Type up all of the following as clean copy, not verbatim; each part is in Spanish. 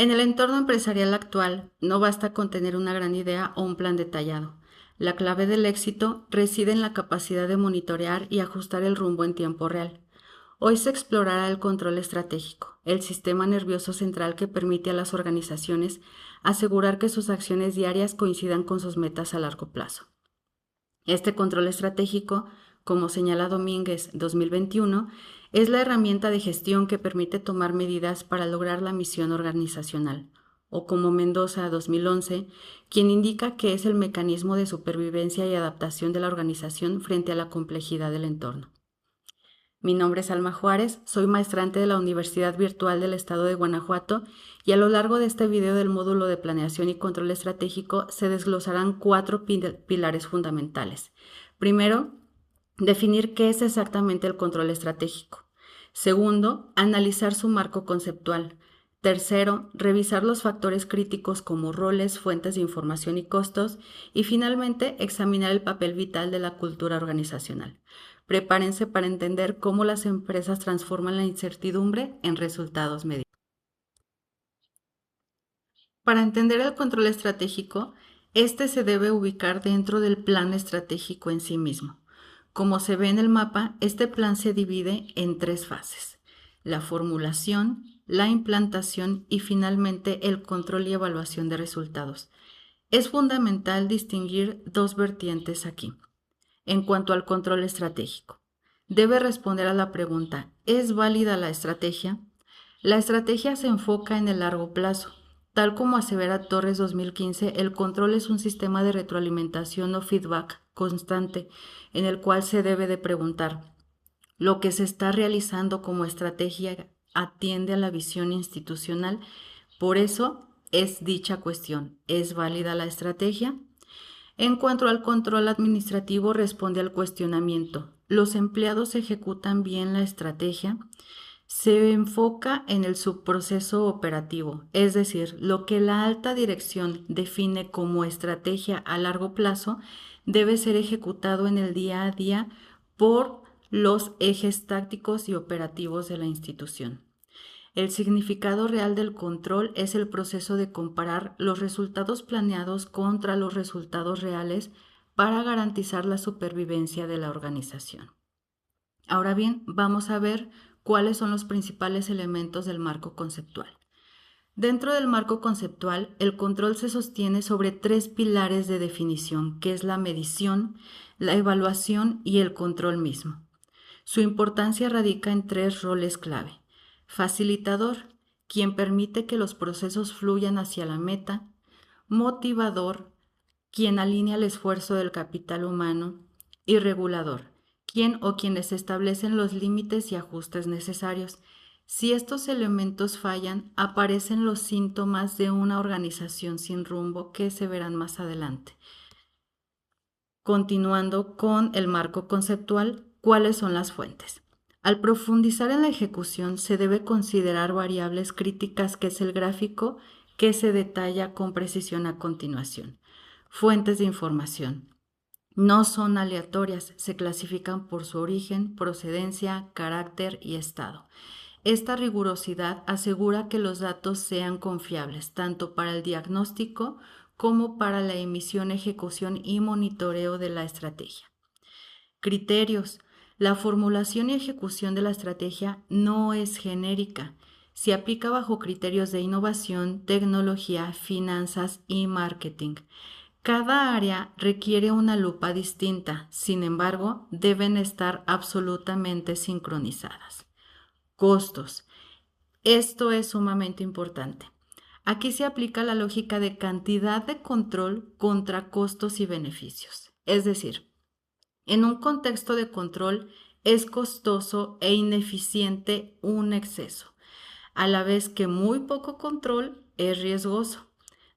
En el entorno empresarial actual, no basta con tener una gran idea o un plan detallado. La clave del éxito reside en la capacidad de monitorear y ajustar el rumbo en tiempo real. Hoy se explorará el control estratégico, el sistema nervioso central que permite a las organizaciones asegurar que sus acciones diarias coincidan con sus metas a largo plazo. Este control estratégico, como señala Domínguez 2021, es la herramienta de gestión que permite tomar medidas para lograr la misión organizacional, o como Mendoza 2011, quien indica que es el mecanismo de supervivencia y adaptación de la organización frente a la complejidad del entorno. Mi nombre es Alma Juárez, soy maestrante de la Universidad Virtual del Estado de Guanajuato y a lo largo de este video del módulo de planeación y control estratégico se desglosarán 4 pilares fundamentales. Primero, definir qué es exactamente el control estratégico. Segundo, analizar su marco conceptual. Tercero, revisar los factores críticos como roles, fuentes de información y costos. Y finalmente, examinar el papel vital de la cultura organizacional. Prepárense para entender cómo las empresas transforman la incertidumbre en resultados medidos. Para entender el control estratégico, este se debe ubicar dentro del plan estratégico en sí mismo. Como se ve en el mapa, este plan se divide en 3 fases: la formulación, la implantación y finalmente el control y evaluación de resultados. Es fundamental distinguir 2 vertientes aquí. En cuanto al control estratégico, debe responder a la pregunta: ¿es válida la estrategia? La estrategia se enfoca en el largo plazo. Tal como asevera Torres 2015, el control es un sistema de retroalimentación o feedback constante en el cual se debe de preguntar: ¿lo que se está realizando como estrategia atiende a la visión institucional? Por eso es dicha cuestión: ¿es válida la estrategia? En cuanto al control administrativo, responde al cuestionamiento: ¿los empleados ejecutan bien la estrategia? Se enfoca en el subproceso operativo, es decir, lo que la alta dirección define como estrategia a largo plazo debe ser ejecutado en el día a día por los ejes tácticos y operativos de la institución. El significado real del control es el proceso de comparar los resultados planeados contra los resultados reales para garantizar la supervivencia de la organización. Ahora bien, vamos a ver cuáles son los principales elementos del marco conceptual. Dentro del marco conceptual, el control se sostiene sobre 3 pilares de definición, que es la medición, la evaluación y el control mismo. Su importancia radica en 3 roles clave: facilitador, quien permite que los procesos fluyan hacia la meta; motivador, quien alinea el esfuerzo del capital humano; y regulador, quien o quienes establecen los límites y ajustes necesarios. Si estos elementos fallan, aparecen los síntomas de una organización sin rumbo que se verán más adelante. Continuando con el marco conceptual, ¿cuáles son las fuentes? Al profundizar en la ejecución, se debe considerar variables críticas, que es el gráfico que se detalla con precisión a continuación. Fuentes de información. No son aleatorias, se clasifican por su origen, procedencia, carácter y estado. Esta rigurosidad asegura que los datos sean confiables, tanto para el diagnóstico como para la emisión, ejecución y monitoreo de la estrategia. Criterios. La formulación y ejecución de la estrategia no es genérica. Se aplica bajo criterios de innovación, tecnología, finanzas y marketing. Cada área requiere una lupa distinta, sin embargo, deben estar absolutamente sincronizadas. Costos. Esto es sumamente importante. Aquí se aplica la lógica de cantidad de control contra costos y beneficios. Es decir, en un contexto de control es costoso e ineficiente un exceso, a la vez que muy poco control es riesgoso.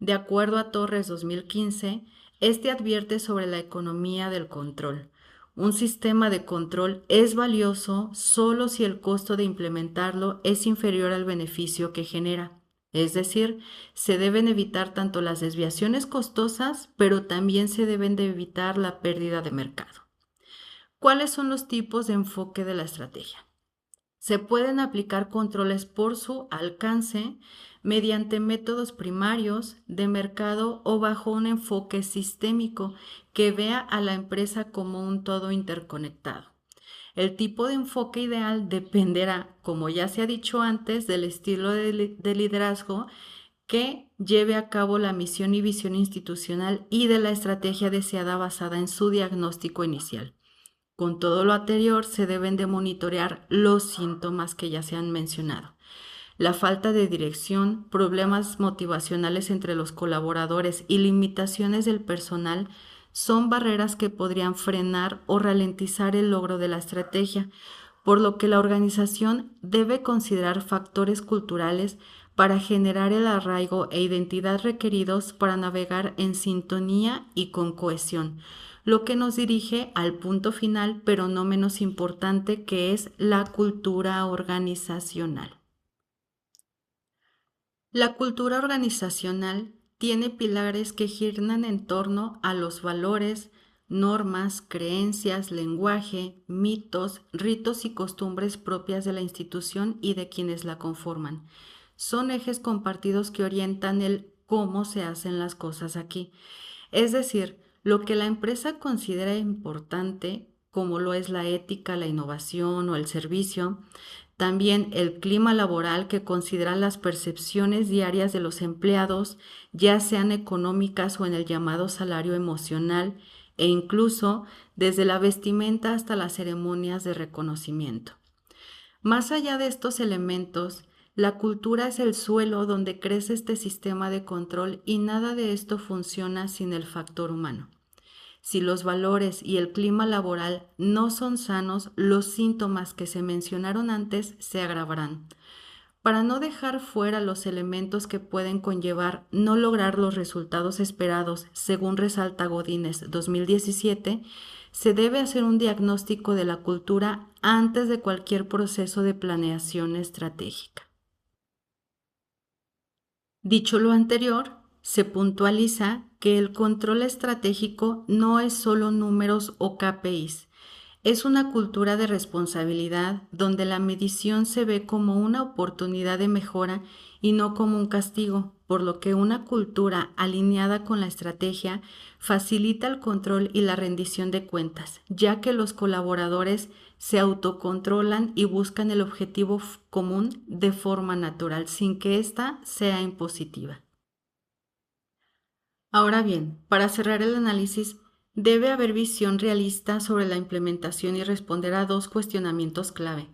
De acuerdo a Torres 2015, este advierte sobre la economía del control. Un sistema de control es valioso solo si el costo de implementarlo es inferior al beneficio que genera. Es decir, se deben evitar tanto las desviaciones costosas, pero también se deben de evitar la pérdida de mercado. ¿Cuáles son los tipos de enfoque de la estrategia? Se pueden aplicar controles por su alcance mediante métodos primarios de mercado o bajo un enfoque sistémico que vea a la empresa como un todo interconectado. El tipo de enfoque ideal dependerá, como ya se ha dicho antes, del estilo de liderazgo que lleve a cabo la misión y visión institucional y de la estrategia deseada basada en su diagnóstico inicial. Con todo lo anterior, se deben de monitorear los síntomas que ya se han mencionado. La falta de dirección, problemas motivacionales entre los colaboradores y limitaciones del personal son barreras que podrían frenar o ralentizar el logro de la estrategia, por lo que la organización debe considerar factores culturales para generar el arraigo e identidad requeridos para navegar en sintonía y con cohesión, lo que nos dirige al punto final, pero no menos importante, que es la cultura organizacional. La cultura organizacional tiene pilares que giran en torno a los valores, normas, creencias, lenguaje, mitos, ritos y costumbres propias de la institución y de quienes la conforman. Son ejes compartidos que orientan el cómo se hacen las cosas aquí. Es decir, lo que la empresa considera importante, como lo es la ética, la innovación o el servicio, también el clima laboral que considera las percepciones diarias de los empleados, ya sean económicas o en el llamado salario emocional, e incluso desde la vestimenta hasta las ceremonias de reconocimiento. Más allá de estos elementos, la cultura es el suelo donde crece este sistema de control y nada de esto funciona sin el factor humano. Si los valores y el clima laboral no son sanos, los síntomas que se mencionaron antes se agravarán. Para no dejar fuera los elementos que pueden conllevar no lograr los resultados esperados, según resalta Godínez 2017, se debe hacer un diagnóstico de la cultura antes de cualquier proceso de planeación estratégica. Dicho lo anterior, se puntualiza que el control estratégico no es solo números o KPIs, es una cultura de responsabilidad donde la medición se ve como una oportunidad de mejora y no como un castigo, por lo que una cultura alineada con la estrategia facilita el control y la rendición de cuentas, ya que los colaboradores se autocontrolan y buscan el objetivo común de forma natural, sin que ésta sea impositiva. Ahora bien, para cerrar el análisis, debe haber visión realista sobre la implementación y responder a dos cuestionamientos clave.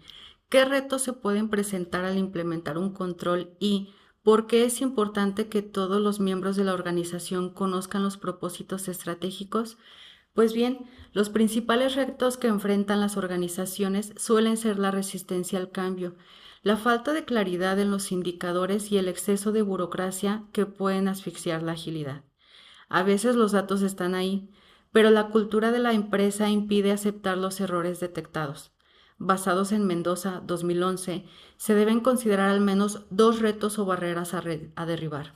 ¿Qué retos se pueden presentar al implementar un control y por qué es importante que todos los miembros de la organización conozcan los propósitos estratégicos? Pues bien, los principales retos que enfrentan las organizaciones suelen ser la resistencia al cambio, la falta de claridad en los indicadores y el exceso de burocracia que pueden asfixiar la agilidad. A veces los datos están ahí, pero la cultura de la empresa impide aceptar los errores detectados. Basados en Mendoza 2011, se deben considerar al menos dos retos o barreras a derribar.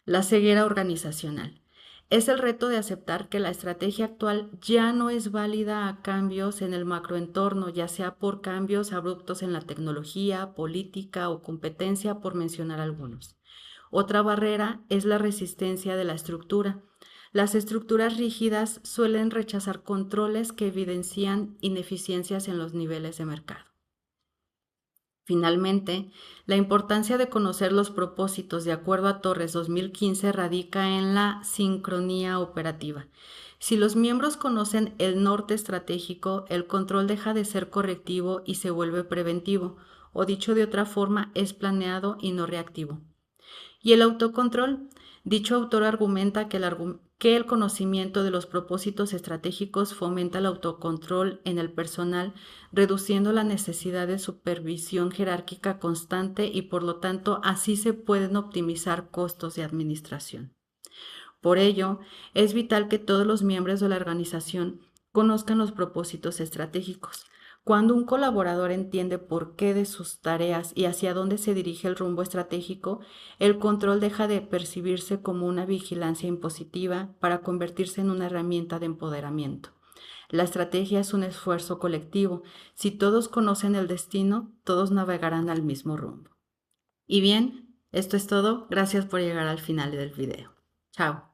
La ceguera organizacional. Es el reto de aceptar que la estrategia actual ya no es válida a cambios en el macroentorno, ya sea por cambios abruptos en la tecnología, política o competencia, por mencionar algunos. Otra barrera es la resistencia de la estructura. Las estructuras rígidas suelen rechazar controles que evidencian ineficiencias en los niveles de mercado. Finalmente, la importancia de conocer los propósitos de acuerdo a Torres 2015 radica en la sincronía operativa. Si los miembros conocen el norte estratégico, el control deja de ser correctivo y se vuelve preventivo, o dicho de otra forma, es planeado y no reactivo. Y el autocontrol. Dicho autor argumenta que el conocimiento de los propósitos estratégicos fomenta el autocontrol en el personal, reduciendo la necesidad de supervisión jerárquica constante y por lo tanto así se pueden optimizar costos de administración. Por ello, es vital que todos los miembros de la organización conozcan los propósitos estratégicos. Cuando un colaborador entiende por qué de sus tareas y hacia dónde se dirige el rumbo estratégico, el control deja de percibirse como una vigilancia impositiva para convertirse en una herramienta de empoderamiento. La estrategia es un esfuerzo colectivo. Si todos conocen el destino, todos navegarán al mismo rumbo. Y bien, esto es todo. Gracias por llegar al final del video. Chao.